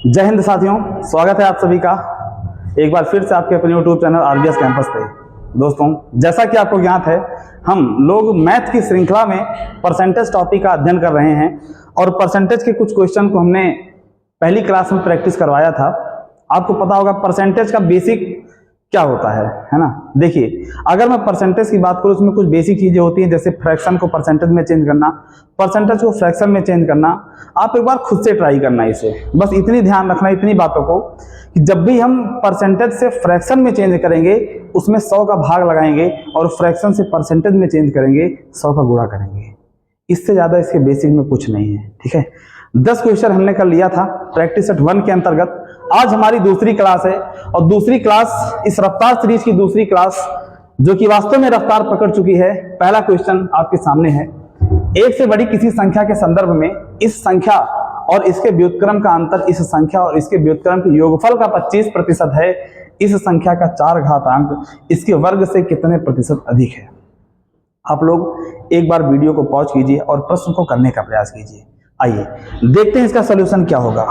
जय हिंद साथियों, स्वागत है आप सभी का एक बार फिर से आपके अपने यूट्यूब चैनल आरबीएस कैंपस पे। दोस्तों, जैसा कि आपको ज्ञात है, हम लोग मैथ की श्रृंखला में परसेंटेज टॉपिक का अध्ययन कर रहे हैं और परसेंटेज के कुछ क्वेश्चन को हमने पहली क्लास में प्रैक्टिस करवाया था। आपको पता होगा परसेंटेज का बेसिक क्या होता है ना। देखिए, अगर मैं परसेंटेज की बात करूं, उसमें कुछ बेसिक चीजें होती हैं, जैसे फ्रैक्शन को परसेंटेज में चेंज करना, परसेंटेज को फ्रैक्शन में चेंज करना। आप एक बार खुद से ट्राई करना इसे, बस इतनी ध्यान रखना इतनी बातों को कि जब भी हम परसेंटेज से फ्रैक्शन में चेंज करेंगे उसमें 100 का भाग लगाएंगे और फ्रैक्शन से परसेंटेज में चेंज करेंगे 100 का गुणा करेंगे। इससे ज्यादा इसके बेसिक में कुछ नहीं है। ठीक है, 10 क्वेश्चन हमने कर लिया था प्रैक्टिस सेट 1 के अंतर्गत। आज हमारी दूसरी क्लास है और दूसरी क्लास इस रफ्तार सीरीज की दूसरी क्लास, जो कि वास्तव में रफ्तार पकड़ चुकी है। पहला क्वेश्चन आपके सामने है, एक से बड़ी किसी संख्या के संदर्भ में इस संख्या और इसके व्युत्क्रम का अंतर इस संख्या और इसके व्युत्क्रम के योगफल का 25% है। इस संख्या का 4 घातांक इसके वर्ग से कितने प्रतिशत अधिक है। आप लोग एक बार वीडियो को पॉज कीजिए और प्रश्न को करने का प्रयास कीजिए। आइए देखते हैं इसका सॉल्यूशन क्या होगा।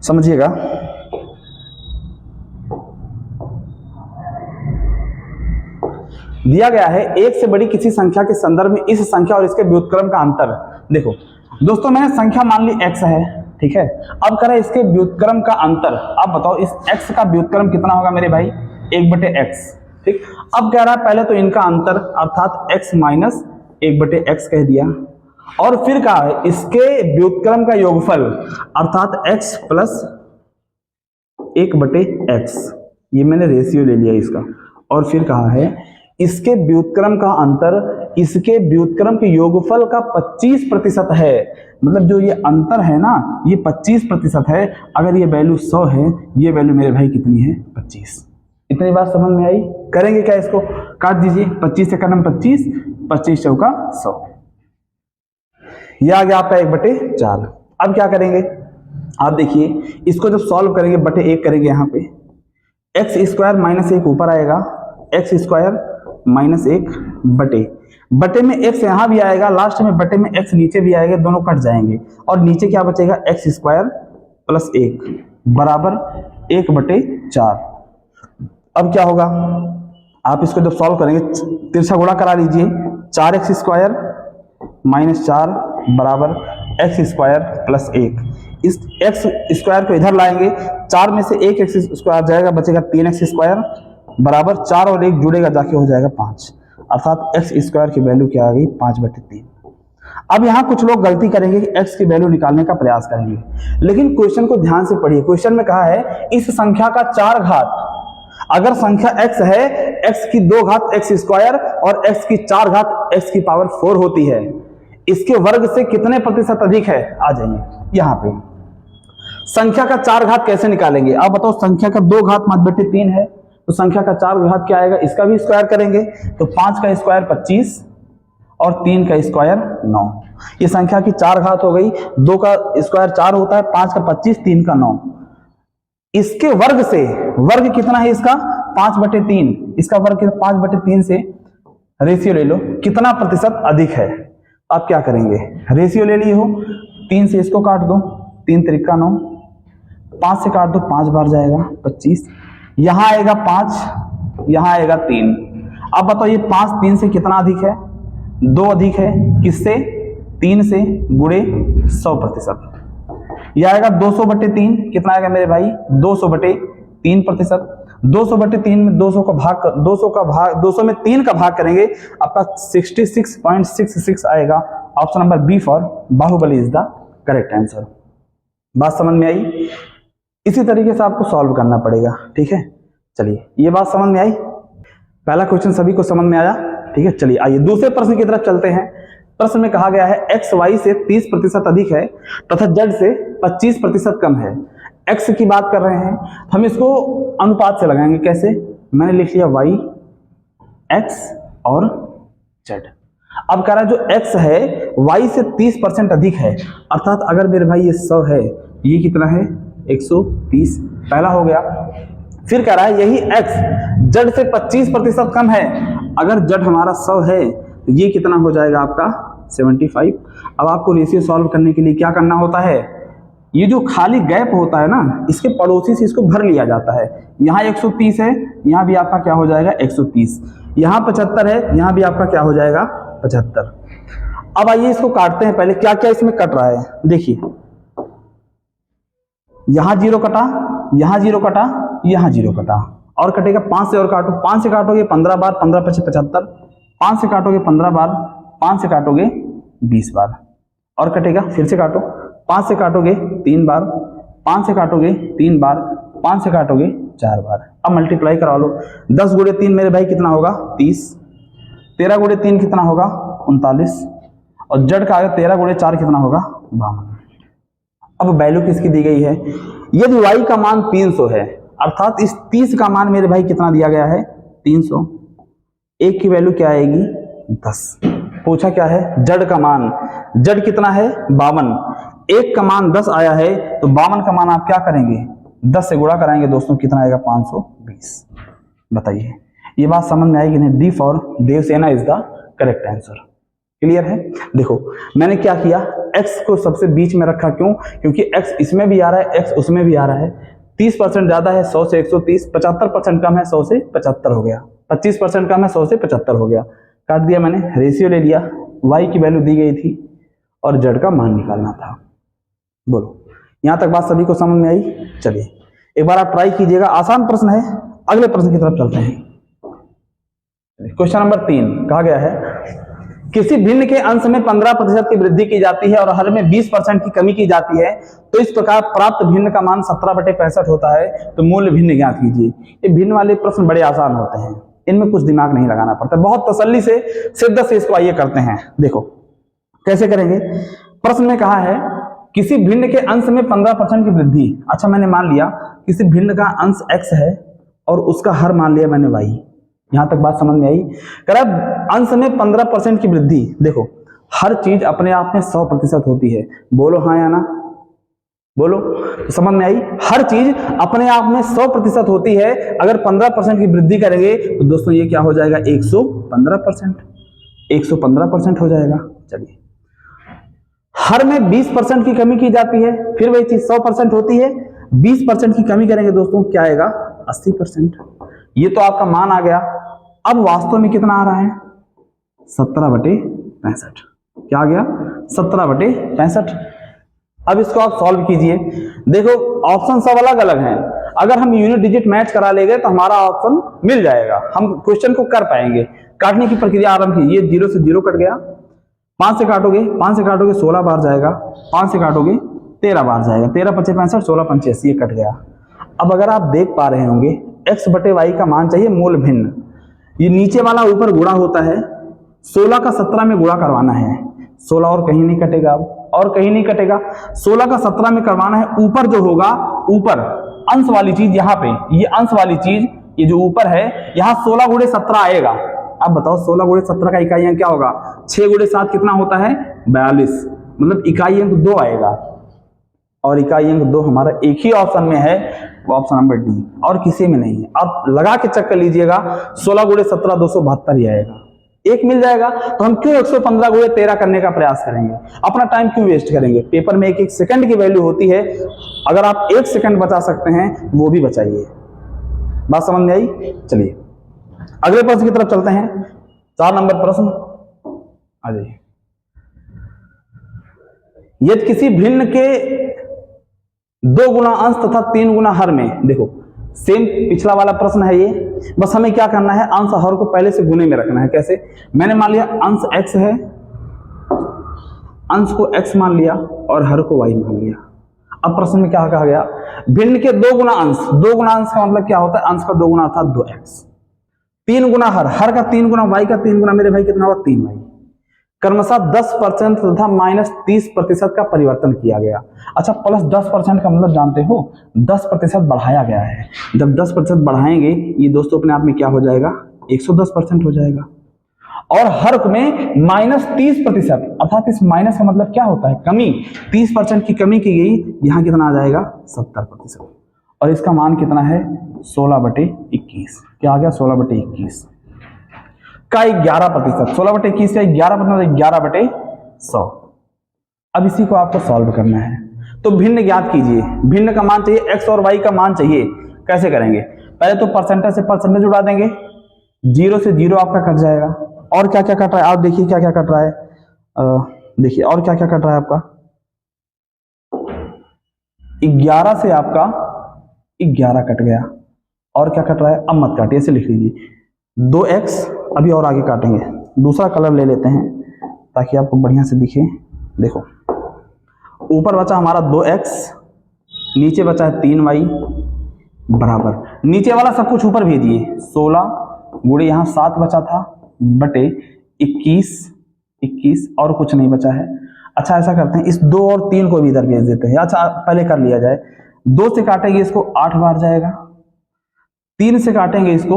समझिएगा, दिया गया है एक से बड़ी किसी संख्या के संदर्भ में इस संख्या और इसके व्युत्क्रम का अंतर। देखो दोस्तों, मैंने संख्या मान ली x है, ठीक है। अब करें इसके व्युत्क्रम का अंतर। अब बताओ इस x का व्युत्क्रम कितना होगा मेरे भाई, 1/x। ठीक, अब कह रहा है पहले तो इनका अंतर अर्थात x माइनस 1/x कह दिया, और फिर कहा है इसके व्युत्क्रम का योगफल अर्थात x प्लस 1/x। ये मैंने रेशियो ले लिया इसका, और फिर कहा है इसके व्युत्क्रम का अंतर इसके व्युत्क्रम के योगफल का 25% है। मतलब जो ये अंतर है ना, ये 25% है। अगर ये वैल्यू 100 है, ये वैल्यू मेरे भाई कितनी है, 25। इतनी बात समझ में आई। करेंगे क्या, इसको काट दीजिए, 25 से करना 25, 25 चौका 100। यह आ गया आपका 1/4। अब क्या करेंगे, आप देखिए इसको जब सॉल्व करेंगे बटे 1 करेंगे, यहाँ पे x² माइनस 1 ऊपर आएगा, x² माइनस 1 बटे में x यहाँ भी आएगा, लास्ट में बटे में x नीचे भी आएगा, दोनों कट जाएंगे और नीचे क्या बचेगा, x² प्लस 1 बराबर 1/4। अब क्या होगा, आप इसको जब सॉल्व करेंगे तिरछा गुणा करा लीजिए, 4x² माइनस 4 बराबर x² प्लस 1। इस x² को इधर लाएंगे, 4 में से 1 x² जाएगा, बचेगा 3x² बराबर 4 और 1 जुड़ेगा जाके हो जाएगा 5, अर्थात x² की वैल्यू क्या आ गई, 5/3। अब यहाँ कुछ लोग गलती करेंगे कि x की वैल्यू निकालने का प्रयास करेंगे, लेकिन क्वेश्चन को ध्यान से पढ़िए। क्वेश्चन में कहा है इस संख्या का 4 घात, अगर संख्या x है, x की 2 घात x² और x की 4 घात x की पावर 4 होती है, इसके वर्ग से कितने प्रतिशत अधिक है। आ जाइए यहाँ पे, संख्या का 4 घात कैसे निकालेंगे। आप बताओ, संख्या का 2 घात 5/3 है, तो संख्या का 4 घात क्या आएगा, इसका भी स्क्वायर करेंगे तो 5 का स्क्वायर 25 और 3 का स्क्वायर 9। ये संख्या की 4 घात हो गई, 2 का स्क्वायर 4 होता है, 5 का 25, 3 का 9। इसके वर्ग से, वर्ग कितना है इसका, 5/3, इसका वर्ग 5/3 से रेशियो ले लो, कितना प्रतिशत अधिक है। आप क्या करेंगे, रेशियो ले लिए हो, 3 से इसको काट दो, 3 त्रिका 9, 5 से काट दो, 5 बार जाएगा 25, यहां आएगा 5, यहां आएगा 3। अब बताओ ये 5 3 से कितना अधिक है, 2 अधिक है, किससे, 3 से, गुणे 100%। यह आएगा 200/3, कितना आएगा मेरे भाई, 200/3%। 200/3 में 200 का भाग 200 में 3 का भाग करेंगे, आपका 66.66 आएगा। Option number B for Baahubali is the correct answer. बात समझ में आई। इसी तरीके से आपको सॉल्व करना पड़ेगा, ठीक है। चलिए, ये बात समझ में आई, पहला क्वेश्चन सभी को समझ में आया, ठीक है। चलिए आइए दूसरे प्रश्न की तरफ चलते हैं। प्रश्न में कहा गया है x y से 30% अधिक है तथा z से 25% कम है। x की बात कर रहे हैं, हम इसको अनुपात से लगाएंगे। कैसे, मैंने लिख लिया y, x और z। अब कह रहा है जो x है y से 30% अधिक है, अर्थात अगर मेरे भाई ये 100 है, ये कितना है, 130, पहला हो गया। फिर कह रहा है यही x z से 25% कम है, अगर z हमारा 100 है तो ये कितना हो जाएगा आपका 75। अब आपको रेशियो सॉल्व करने के लिए क्या करना होता है, ये जो खाली गैप होता है ना, इसके पड़ोसी से इसको भर लिया जाता है। यहाँ 130 है, यहाँ भी आपका क्या हो जाएगा 130, यहाँ 75 है, यहाँ भी आपका क्या हो जाएगा 75। अब आइए इसको काटते हैं। पहले क्या क्या इसमें कट रहा है देखिए, यहाँ 0 कटा, यहाँ 0 कटा, यहाँ 0 कटा, और कटेगा 5 से और काटो, 5 से काटोगे 15 बार, 15 × 5 = 75, 5 से काटोगे 15 बार, 5 से काटोगे 20 बार, और कटेगा, फिर से काटो, 5 से काटोगे 3 बार, 5 से काटोगे 3 बार, 5 से काटोगे 4 बार। अब मल्टीप्लाई करा लो, 10 × 3 मेरे भाई कितना होगा 30, 13 × 3 कितना होगा 39, और जड़ का आगे 13 × 4 कितना होगा 52। अब वैल्यू किसकी दी गई है, यदि y का मान 300 है, अर्थात इस 30 का मान मेरे भाई कितना दिया गया है 300, एक की वैल्यू क्या आएगी 10। पूछा क्या है जड़ का मान, जड़ कितना है 52, एक का मान 10 आया है, तो 52 का मान आप क्या करेंगे 10 से गुणा कराएंगे दोस्तों, कितना आएगा 520। बताइए ये बात समझ में आएगी नहीं? D for Devasena is the correct answer. Clear है? देखो मैंने क्या किया, x को सबसे बीच में रखा, क्यों? क्योंकि x इसमें भी आ रहा है, x उसमें भी आ रहा है। 30% ज्यादा है 100 से 130, 75% कम है 100 से 75 हो गया, 25% कम है 100 से 75 हो गया। काट दिया मैंने, रेशियो ले लिया, y की वैल्यू दी गई थी और z का मान निकालना था। बोलो यहां तक बात सभी को समझ में आई? चलिए एक बार आप ट्राई कीजिएगा, आसान प्रश्न है। अगले प्रश्न की तरफ चलते हैं। क्वेश्चन नंबर 3 कहा गया है किसी भिन्न के अंश में 15% की वृद्धि की जाती है और हर में 20% की कमी की जाती है, तो इस प्रकार प्राप्त भिन्न का मान 17/65 होता है, तो मूल्य भिन्न ज्ञात कीजिए। ये भिन्न वाले प्रश्न बड़े आसान होते हैं, इनमें कुछ दिमाग नहीं लगाना पड़ता, बहुत तसल्ली से शिद्दत से इसको आइए करते हैं। देखो कैसे करेंगे। प्रश्न में कहा है किसी भिन्न के अंश में 15% की वृद्धि। अच्छा मैंने मान लिया किसी भिन्न का अंश x है और उसका हर मान लिया मैंने y। यहां तक बात समझ में आई? कह रहा अंश में 15% की वृद्धि। देखो हर चीज अपने आप में 100% होती है, बोलो हाँ या ना, बोलो तो समझ में आई? हर चीज अपने आप में 100% होती है, अगर 15% की वृद्धि करेंगे तो दोस्तों ये क्या हो जाएगा 115%, 115% हो जाएगा। चलिए हर में 20% की कमी की जाती है, फिर वही चीज 100% होती है, 20% की कमी करेंगे दोस्तों क्या आएगा 80%। ये तो आपका मान आ गया। अब वास्तव में कितना आ रहा है 17/65। क्या आ गया 17/65। अब इसको आप सॉल्व कीजिए। देखो ऑप्शन सब अलग अलग हैं, अगर हम यूनिट डिजिट मैच करा लेंगे तो हमारा ऑप्शन मिल जाएगा, हम क्वेश्चन को कर पाएंगे। काटने की प्रक्रिया आरंभ कीजिए, 0 से 0 कट गया, 5 से काटोगे 16 बार जाएगा, 5 से काटोगे 13 बार जाएगा, 13 × 5 = 65, 16 × 5 = 80, ये कट गया। अब अगर आप देख पा रहे होंगे x/y का मान चाहिए मूल भिन्न, ये नीचे वाला ऊपर गुणा होता है, 16 का 17 में गुणा करवाना है, 16 और कहीं नहीं कटेगा, अब और कहीं नहीं कटेगा, 16 का 17 में करवाना है। ऊपर जो होगा, ऊपर अंश वाली चीज, यहाँ पे ये अंश वाली चीज, ये जो ऊपर है यहाँ 16 × 17 आएगा। अब बताओ 16 × 17 का इकाई अंक क्या होगा, 6 × 7 कितना होता है 42, मतलब इकाई अंक 2 आएगा, और इकाई अंक 2 हमारा एक ही ऑप्शन में है, वो ऑप्शन नंबर डी, और किसी में नहीं है। आप लगा के चेक कर लीजिएगा, 16 × 17 272 ही आएगा, एक मिल जाएगा। तो हम क्यों 115 × 13 करने का प्रयास करेंगे, अपना टाइम क्यों वेस्ट करेंगे? पेपर में एक सेकंड की वैल्यू होती है, अगर आप 1 सेकंड बचा सकते हैं वो भी बचाइए। बात समझ में आई? चलिए अगले प्रश्न की तरफ चलते हैं। 4 नंबर प्रश्न आ जाइए। यदि किसी भिन्न के 2 गुना अंश तथा 3 गुना हर में, देखो सेम पिछला वाला प्रश्न है ये, बस हमें क्या करना है अंश हर को पहले से गुने में रखना है। कैसे? मैंने मान लिया अंश x है, अंश को x मान लिया और हर को y मान लिया। अब प्रश्न में क्या कहा गया, भिन्न के 2 गुना अंश, 2 गुना अंश का मतलब क्या होता है, अंश का 2 गुना अर्थात 2x, 3 गुना हर का 3 गुना, y का 3 गुना, मेरे भाई कितना हुआ 3y। क्रमशः 10% तथा -30% का परिवर्तन किया गया। अच्छा प्लस 10% का मतलब जानते हो, 10% बढ़ाया गया है। जब 10% बढ़ाएंगे ये दोस्तों अपने आप में क्या हो जाएगा 110% हो जाएगा। और हर में -30%, अर्थात इस माइनस का मतलब क्या होता है कमी, 30% की कमी की गई, यहाँ कितना आ जाएगा 70%। और इसका मान कितना है 16/21। क्या आ गया 16/21 का 11%, 16/21 का 11 मतलब 11/100। अब इसी को आपको सॉल्व करना है। तो भिन्न ज्ञात कीजिए। भिन्न का मान चाहिए, एक्स और वाई का मान चाहिए। कैसे करेंगे? पहले तो परसेंटेज से परसेंटेज उड़ा देंगे, 0 से 0 आपका कट जाएगा। और क्या क्या कट रहा है आप देखिए, क्या क्या कट रहा है। देखिए और क्या क्या कट रहा है आपका, 11 से आपका 11 कट गया। और क्या कट रहा है, अब मत काटिए, ऐसे लिख लीजिए 2x। अभी और आगे काटेंगे, दूसरा कलर ले लेते हैं ताकि आपको बढ़िया से दिखे। देखो ऊपर बचा हमारा 2x, नीचे बचा है 3y बराबर, नीचे वाला सब कुछ ऊपर भेजिए, 16 गुणे यहाँ 7 बचा था बटे 21 और कुछ नहीं बचा है। अच्छा ऐसा करते हैं, इस 2 और 3 को भी इधर भेज देते हैं। अच्छा पहले कर लिया जाए, 2 से काटेंगे इसको 8 बार जाएगा, 3 से काटेंगे इसको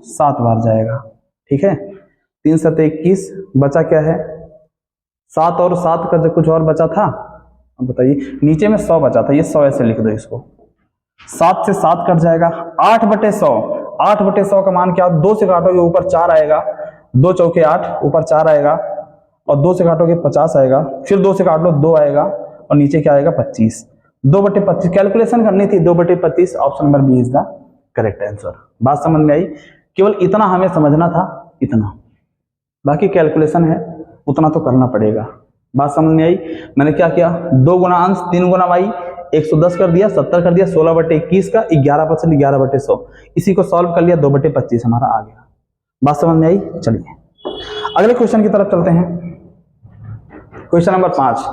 7 बार जाएगा। ठीक है, 3 7 21, बचा क्या है 7, और 7 का जो कुछ और बचा था, अब बताइए, नीचे में 100 बचा था, ये 100 ऐसे लिख दो इसको, 7 से 7 कट जाएगा, 8 बटे 100। 8 बटे 100 का मान क्या, 2 से काटोगे ऊपर 4 आएगा, 2 चौके 8, ऊपर 4 आएगा, और 2 से काटोगे 50 आएगा, फिर 2 से काट लो 2 आएगा, और नीचे क्या आएगा 25। 2 बटे 25 कैलकुलेशन करनी थी, 2 बटे 25, option number B is the correct answer. बात समझ में आई? केवल इतना हमें समझना था, इतना, बाकी कैलकुलेशन है उतना तो करना पड़ेगा। बात समझ में आई? मैंने क्या किया, 2 गुना अंश 3 गुना वाई, 110 कर दिया, 70 कर दिया, 16 बटे 21 का 11% 11 बटे 100, इसी को सॉल्व कर लिया, 2 बटे 25 हमारा आ गया। बात समझ में आई? चलिए अगले क्वेश्चन की तरफ चलते हैं। क्वेश्चन नंबर 5,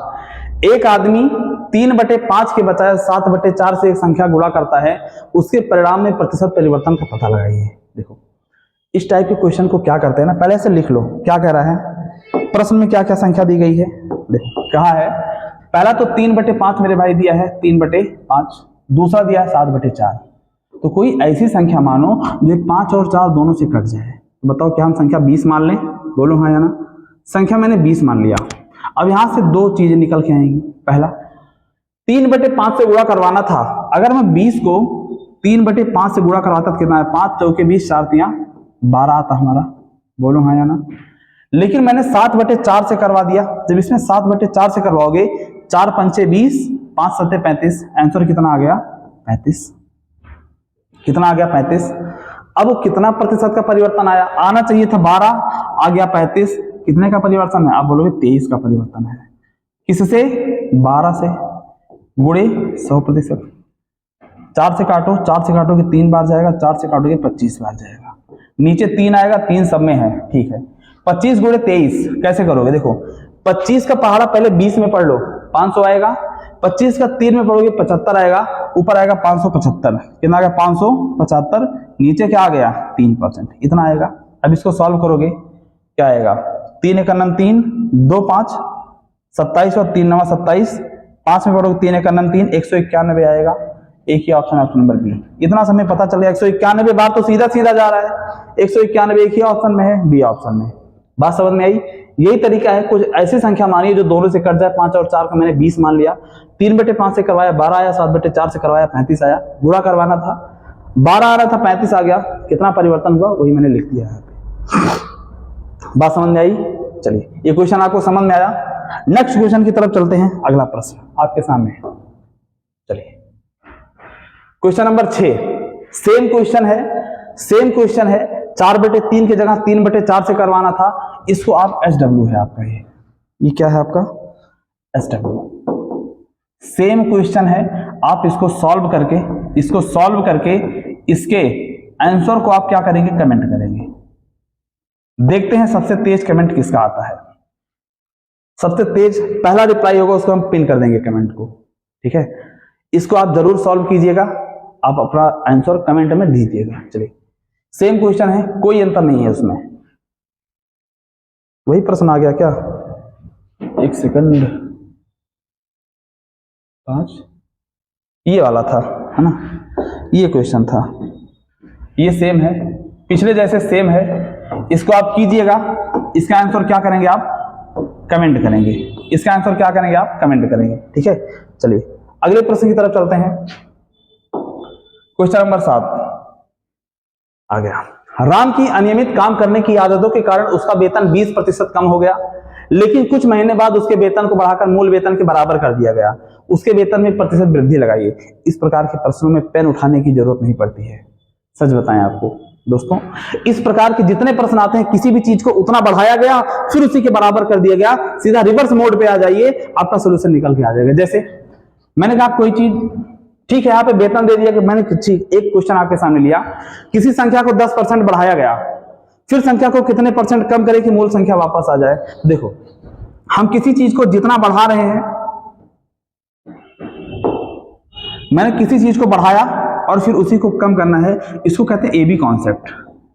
एक आदमी 3/5 के बजाय 7/4 से एक संख्या गुणा करता है, उसके परिणाम में प्रतिशत परिवर्तन का पता लगाइए। देखो इस टाइप के क्वेश्चन को क्या करते हैं ना, पहले से लिख लो क्या कह रहा है, प्रश्न में क्या क्या संख्या दी गई है। देखो कहा है, पहला तो 3/5 मेरे भाई दिया है, 3/5, दूसरा दिया है 7/4। तो कोई ऐसी संख्या मानो जो 5 और 4 दोनों से कट जाए। तो बताओ क्या हम संख्या 20 मान लें? बोलो हाँ या ना। संख्या मैंने 20 मान लिया। अब यहां से 2 चीजें निकल के आएंगी। पहला 3/5 से गुणा करवाना था, अगर मैं 20 को 3/5 से गुणा करवाता तो कितना है, 5 चौके 20, 4 तियां 12 आता हमारा। बोलो हाँ या ना। लेकिन मैंने 7/4 से करवा दिया। जब इसमें 7/4 से करवाओगे, 4 पंचे 20, 5 सत्ते 35, आंसर कितना आ गया 35। कितना आ गया 35। अब कितना प्रतिशत का परिवर्तन आया, आना चाहिए था 12, आ गया 35। कितने का परिवर्तन है, आप बोलोगे 23 का परिवर्तन है। किससे? 12 से, गुणे 100%। 4 से काटो, 4 से काटोगे 3 बार जाएगा, 4 से काटोगे 25 बार जाएगा, नीचे 3 आएगा, 3 सब में है। ठीक है, 25 गुणे 23 कैसे करोगे? देखो 25 का पहाड़ा पहले 20 में पढ़ लो, 500 आएगा, 25 का 3 में पढ़ोगे 75 आएगा, ऊपर आएगा 575, कितना आ गया 575, नीचे क्या आ गया 3%, इतना आएगा। अब इसको सॉल्व करोगे क्या आएगा, 3 एक 3, 2 5 27 और 3 9 27, 5 में पढ़ोगे 3 एक 3, 191 आएगा। एक ही ऑप्शन, ऑप्शन नंबर बी। इतना समय पता चल गया, 191 बार तो सीधा सीधा जा रहा है, 191 एक ही ऑप्शन में है, बी ऑप्शन में। बात समझ में आई? यही तरीका है, कुछ ऐसी संख्या मानिए जो दोनों से कट जाए। 5 और 4 का मैंने 20 मान लिया, 3/5 से करवाया 12 आया, 7/4 से करवाया 35 आया। गुणा करवाना था, 12 आ रहा था 35 आ गया, कितना परिवर्तन हुआ वही मैंने लिख दिया है। बात समझ में आई? चलिए ये क्वेश्चन आपको समझ में आया। नेक्स्ट क्वेश्चन की तरफ चलते हैं। अगला प्रश्न आपके सामने, चलिए क्वेश्चन नंबर 6, सेम क्वेश्चन है, 4/3 की जगह 3/4 से करवाना था। इसको आप SW है आपका, ये क्या है आपका SW। सेम क्वेश्चन है, आप इसको सॉल्व करके इसके आंसर को आप क्या करेंगे, कमेंट करेंगे। देखते हैं सबसे तेज कमेंट किसका आता है। सबसे तेज पहला रिप्लाई होगा उसको हम पिन कर देंगे कमेंट को। ठीक है, इसको आप जरूर सॉल्व कीजिएगा, आप अपना आंसर कमेंट में दीजिएगा। चलिए सेम क्वेश्चन है, कोई अंतर नहीं है उसमें। वही प्रश्न आ गया क्या, एक सेकंड, 5 ये वाला था, है ना, ये क्वेश्चन था, ये सेम है, पिछले जैसे सेम है। इसको आप कीजिएगा, इसका आंसर क्या करेंगे आप, कमेंट करेंगे। इसका आंसर क्या करेंगे आप, कमेंट करेंगे। ठीक है, चलिए अगले प्रश्न की तरफ चलते हैं। क्वेश्चन नंबर 7 आ गया। राम की अनियमित काम करने की आदतों के कारण उसका वेतन 20% कम हो गया। लेकिन कुछ महीने बाद उसके वेतन को बढ़ाकर मूल वेतन के बराबर कर दिया गया, उसके वेतन में प्रतिशत वृद्धि लगाइए। इस प्रकार के प्रश्नों में पेन उठाने की जरूरत नहीं पड़ती है। सच बताएं आपको दोस्तों, इस प्रकार के जितने प्रश्न आते हैं, किसी भी चीज को उतना बढ़ाया गया फिर उसी के बराबर कर दिया गया, सीधा रिवर्स मोड पे आ जाइए, आपका सोल्यूशन निकल के आ जाएगा। जैसे मैंने कहा कोई चीज ठीक है, यहाँ पे वेतन दे दिया कि मैंने एक क्वेश्चन आपके सामने लिया, किसी संख्या को 10% बढ़ाया गया, फिर संख्या को कितने परसेंट कम करें कि मूल संख्या वापस आ जाए। देखो हम किसी चीज को जितना बढ़ा रहे हैं, मैंने किसी चीज को बढ़ाया और फिर उसी को कम करना है, इसको कहते हैं एबी कॉन्सेप्ट।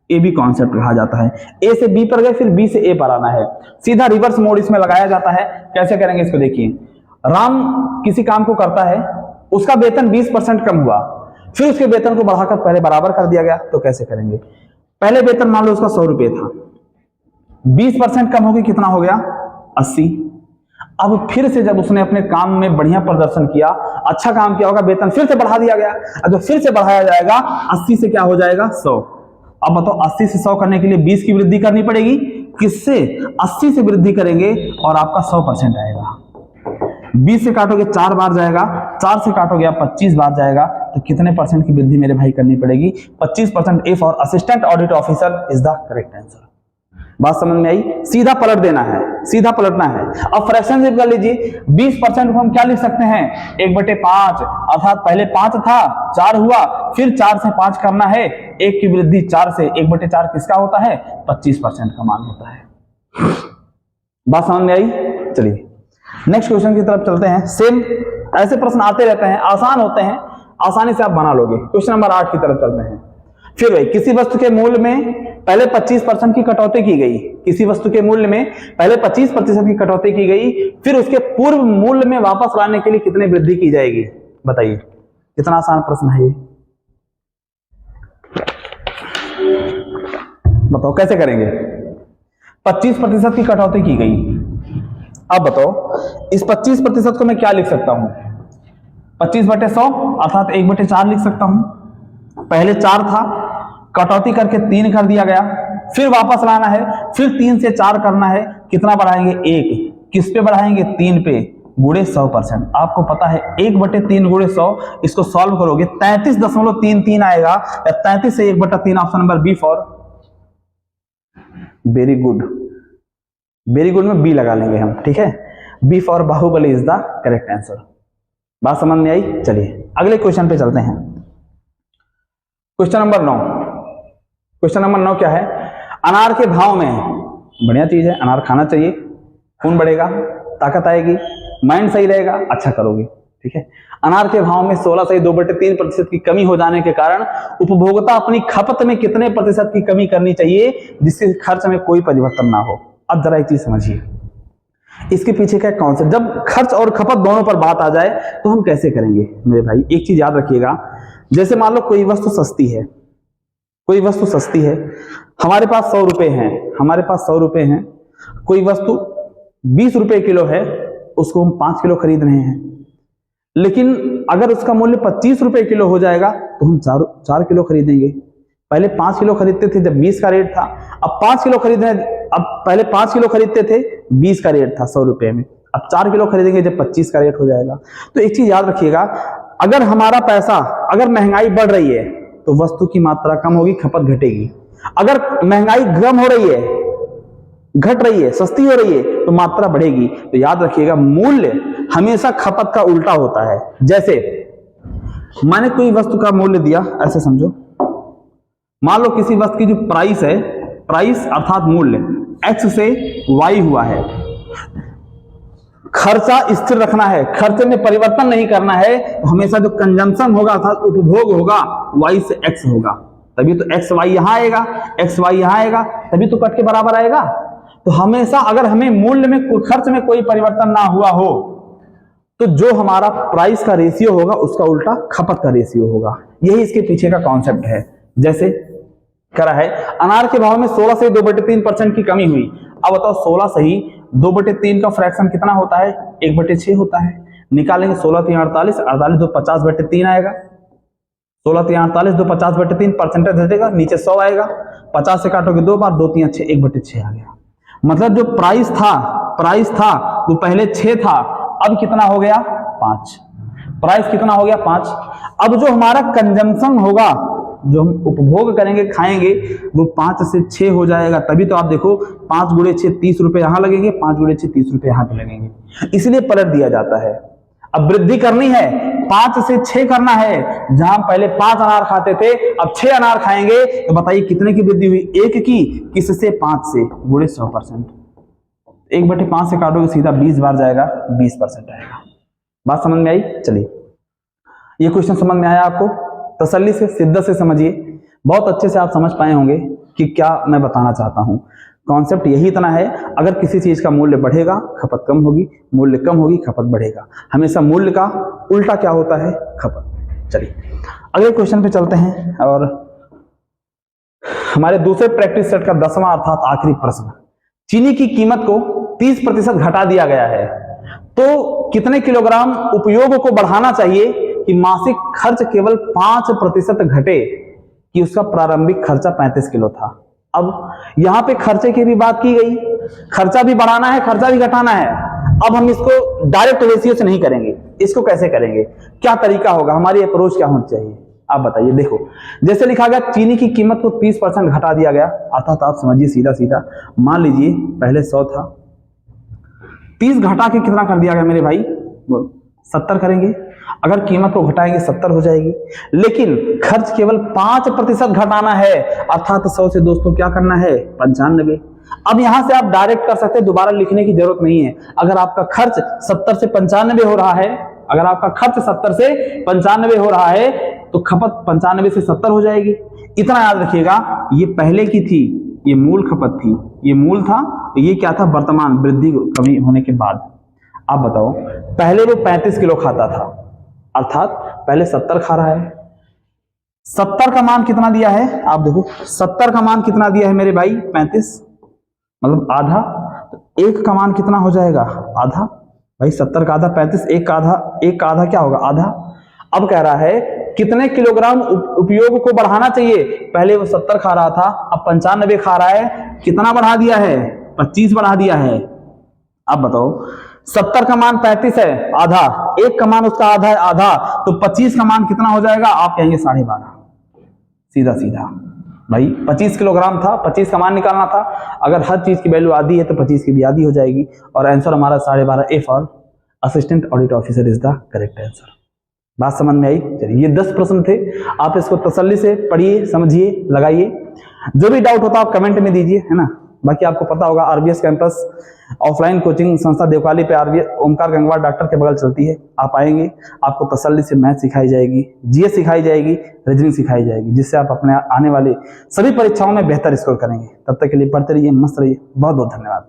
एबी कॉन्सेप्ट कहा जाता है। ए से बी पर गए, फिर बी से ए पर आना है, सीधा रिवर्स मोड इसमें लगाया जाता है। कैसे करेंगे इसको देखिए, राम किसी काम को करता है, उसका वेतन 20% कम हुआ, फिर उसके वेतन को बढ़ाकर पहले बराबर कर दिया गया, तो कैसे करेंगे। पहले वेतन मान लो उसका 100 रुपये था, 20% कम हो गया, कितना हो गया 80। अब फिर से जब उसने अपने काम में बढ़िया प्रदर्शन किया, अच्छा काम किया होगा, वेतन फिर से बढ़ा दिया गया। अब फिर से बढ़ाया जाएगा, 80 से क्या हो जाएगा 100। अब बताओ 80 से 100 करने के लिए 20 की वृद्धि करनी पड़ेगी, किससे 80 से वृद्धि करेंगे और आपका 100% आएगा। 20 से काटोगे 4 बार जाएगा, 4 से काटोगे आप 25 बार जाएगा, तो कितने परसेंट की वृद्धि मेरे भाई करनी पड़ेगी 25%। A for assistant audit officer is the correct answer. बात समझ में आई, सीधा पलट देना है, सीधा पलटना है। अब फ्रैक्शन कर लीजिए, 20% को हम क्या लिख सकते हैं 1/5, अर्थात पहले 5 था 4 हुआ, फिर 4 से 5 करना है, 1 की वृद्धि 4 से, 1/4 किसका होता है 25% का मान होता है। बात समझ में आई। चलिए नेक्स्ट क्वेश्चन की तरफ चलते हैं। सेम ऐसे प्रश्न आते रहते हैं, आसान होते हैं, आसानी से आप बना लोगे। क्वेश्चन नंबर 8 की तरफ चलते हैं। फिर वही, किसी वस्तु के मूल्य में पहले 25% की कटौती की गई, किसी वस्तु के मूल्य में पहले 25% की कटौती की गई, फिर उसके पूर्व मूल्य में वापस लाने के लिए कितनी वृद्धि की जाएगी, बताइए। कितना आसान प्रश्न है ये, बताओ कैसे करेंगे। 25% की कटौती की गई, अब बताओ इस 25% को मैं क्या लिख सकता हूं 25/100 अर्थात 1/4 लिख सकता हूं। पहले 4 था, कटौती करके 3 कर दिया गया, फिर वापस लाना है, फिर 3 से 4 करना है, कितना बढ़ाएंगे 1, किस पे बढ़ाएंगे 3 पे, गुणे 100%। आपको पता है 1/3 गुणे 100, इसको सॉल्व करोगे 33.33 आएगा, या 33 से 1/3, option number B for very good. Very good में बी लगा लेंगे हम, ठीक है, B for Baahubali is the correct answer. बात समझ में आई। चलिए अगले क्वेश्चन पे चलते हैं। Question number 9। क्वेश्चन नंबर 9 क्या है, अनार के भाव में, बढ़िया चीज है, अनार खाना चाहिए, खून बढ़ेगा, ताकत आएगी, माइंड सही रहेगा, अच्छा करोगे, ठीक है। अनार के भाव में 16 से 2/3% की कमी हो जाने के कारण उपभोक्ता अपनी खपत में कितने प्रतिशत की कमी करनी चाहिए जिससे खर्च में कोई परिवर्तन ना हो। अब जरा एक चीज समझिए, इसके पीछे का कॉन्सेप्ट, जब खर्च और खपत दोनों पर बात आ जाए तो हम कैसे करेंगे मेरे भाई। एक चीज याद रखिएगा, जैसे मान लो कोई वस्तु सस्ती है, कोई वस्तु सस्ती है, हमारे पास 100 रुपए हैं, हमारे पास 100 रुपए हैं, कोई वस्तु 20 रुपए किलो है, उसको हम 5 किलो खरीद रहे हैं, लेकिन अगर उसका मूल्य 25 रुपए किलो हो जाएगा तो हम 4 किलो खरीदेंगे। पहले 5 किलो खरीदते थे जब 20 का रेट था, अब 5 किलो खरीद रहे हैं, अब पहले 5 किलो खरीदते थे 20 का रेट था 100 रुपए में, अब 4 किलो खरीदेंगे जब 25 का रेट हो जाएगा। तो एक चीज याद रखिएगा, अगर हमारा पैसा, अगर महंगाई बढ़ रही है तो वस्तु की मात्रा कम होगी, खपत घटेगी। अगर महंगाई कम हो रही है, घट रही है, सस्ती हो रही है, तो मात्रा बढ़ेगी। तो याद रखिएगा मूल्य हमेशा खपत का उल्टा होता है। जैसे मैंने कोई वस्तु का मूल्य दिया, ऐसे समझो, मान लो किसी वस्तु की जो प्राइस है, प्राइस अर्थात मूल्य x से y हुआ है, खर्चा स्थिर रखना है, खर्चे में परिवर्तन नहीं करना है, तो हमेशा जो कंजम्पशन होगा अर्थात उपभोग होगा y से x होगा, तभी तो x y यहां आएगा, x y यहां आएगा, तभी तो कट के बराबर आएगा। तो हमेशा अगर हमें मूल्य में, खर्च में कोई परिवर्तन ना हुआ हो, तो जो हमारा प्राइस का रेशियो होगा उसका उल्टा खपत का रेशियो होगा। यही इसके पीछे का कॉन्सेप्ट है। जैसे करा है, अनार के भाव में 16 से 2/3% की कमी हुई। अब बताओ 16 से ही 2/3 का फ्रैक्शन कितना होता है 1/6 होता है। निकालेंगे 16 3 48, 48 2 50/3 आएगा, 16 3 48 2 50/3, परसेंटेज घटेगा, नीचे 100 आएगा, 50 से काटोगे 2 बार, 2 3 6, 1/6 आ गया। मतलब जो प्राइस था प्राइस था वो पहले 6 था, अब कितना हो गया 5। प्राइस कितना हो गया 5। अब जो हमारा कंजम्पशन होगा, जो हम उपभोग करेंगे खाएंगे, वो 5 से 6 हो जाएगा। तभी तो आप देखो 5 गुणे 6 30 रुपए यहां लगेंगे, 5 गुणे 6 30 रुपए यहां पे लगेंगे, इसलिए पलट दिया जाता है। अब वृद्धि करनी है, 5 से 6 करना है। जहां पहले 5 अनार खाते थे अब 6 अनार खाएंगे, तो बताइए कितने की वृद्धि हुई, 1 की, किससे 5 से, गुणे 100%। 1/5 से काटोगे सीधा 20 बार जाएगा, 20% आएगा। बात समझ में आई? चलिए, ये क्वेश्चन समझ में आया आपको? तसल्ली से, शिद्दत से समझिए, बहुत अच्छे से आप समझ पाए होंगे कि क्या मैं बताना चाहता हूं। कॉन्सेप्ट यही इतना है, अगर किसी चीज का मूल्य बढ़ेगा खपत कम होगी, मूल्य कम होगी खपत बढ़ेगा। हमेशा मूल्य का उल्टा क्या होता है, खपत। चलिए अगले क्वेश्चन पे चलते हैं, और हमारे दूसरे प्रैक्टिस सेट का 10वां अर्थात आखिरी प्रश्न। चीनी की कीमत को 30% घटा दिया गया है, तो कितने किलोग्राम उपयोग को बढ़ाना चाहिए कि मासिक खर्च केवल 5% घटे, कि उसका प्रारंभिक खर्चा 35 किलो था। अब यहां पे खर्चे की भी बात की गई, खर्चा भी बढ़ाना है, खर्चा भी घटाना है। अब हम इसको डायरेक्ट रेशियो से नहीं करेंगे, इसको कैसे करेंगे, क्या तरीका होगा, हमारी अप्रोच क्या होनी चाहिए, आप बताइए। देखो जैसे लिखा गया चीनी की कीमत को 30% घटा दिया गया, अर्थात आप समझिए सीधा सीधा, मान लीजिए पहले 100 था, 30 घटा के कितना कर दिया गया मेरे भाई, 70 करेंगे। अगर कीमत को घटाएंगे 70 हो जाएगी, लेकिन खर्च केवल 5% घटाना है, अर्थात 100 से दोस्तों क्या करना है, 95। अब यहां से आप डायरेक्ट कर सकते हैं, दोबारा लिखने की जरूरत नहीं है। अगर आपका खर्च 70 से 95 हो रहा है, अगर आपका खर्च 70 से 95 हो रहा है, तो खपत 95 से 70 हो जाएगी। इतना याद रखिएगा, ये पहले की थी, ये मूल खपत थी, ये मूल था, ये क्या था, वर्तमान वृद्धि कमी होने के बाद। आप बताओ, पहले वो 35 किलो खाता था, अर्थात पहले 70 खा रहा है। 70 का मान कितना दिया है, आप देखो 70 का मान कितना दिया है मेरे भाई, 35, मतलब आधा। तो 1 का मान कितना हो जाएगा, आधा। भाई 70 का आधा 35, 1 का आधा, 1 का आधा क्या होगा, आधा। अब कह रहा है कितने किलोग्राम उपयोग को बढ़ाना चाहिए, पहले वो 70 खा रहा था, अब 95 खा रहा है, कितना बढ़ा दिया है, 25 बढ़ा दिया है। अब बताओ 70 का मान 35 है, आधा, 1 का मान उसका आधा है, आधा, तो 25 का मान कितना हो जाएगा, आप कहेंगे 12.5। सीधा सीधा भाई 25 किलोग्राम था, 25 का मान निकालना था। अगर हर चीज की वैल्यू आधी है तो 25 की भी आधी हो जाएगी, और आंसर हमारा 12.5। A for assistant audit officer is the correct answer. बात समझ में आई? चलिए, ये 10 प्रश्न थे, आप इसको तसल्ली से पढ़िए, समझिए, लगाइए। जो भी डाउट होता आप कमेंट में दीजिए, है ना। बाकी आपको पता होगा आरबीएस कैंपस ऑफलाइन कोचिंग संस्था देवकाली पे आरबीएस ओमकार गंगवार डॉक्टर के बगल चलती है। आप आएंगे, आपको तसल्ली से मैथ सिखाई जाएगी, जीएस सिखाई जाएगी, रीजनिंग सिखाई जाएगी, जिससे आप अपने आने वाले सभी परीक्षाओं में बेहतर स्कोर करेंगे। तब तक के लिए पढ़ते रहिए, मस्त रहिए। बहुत बहुत धन्यवाद।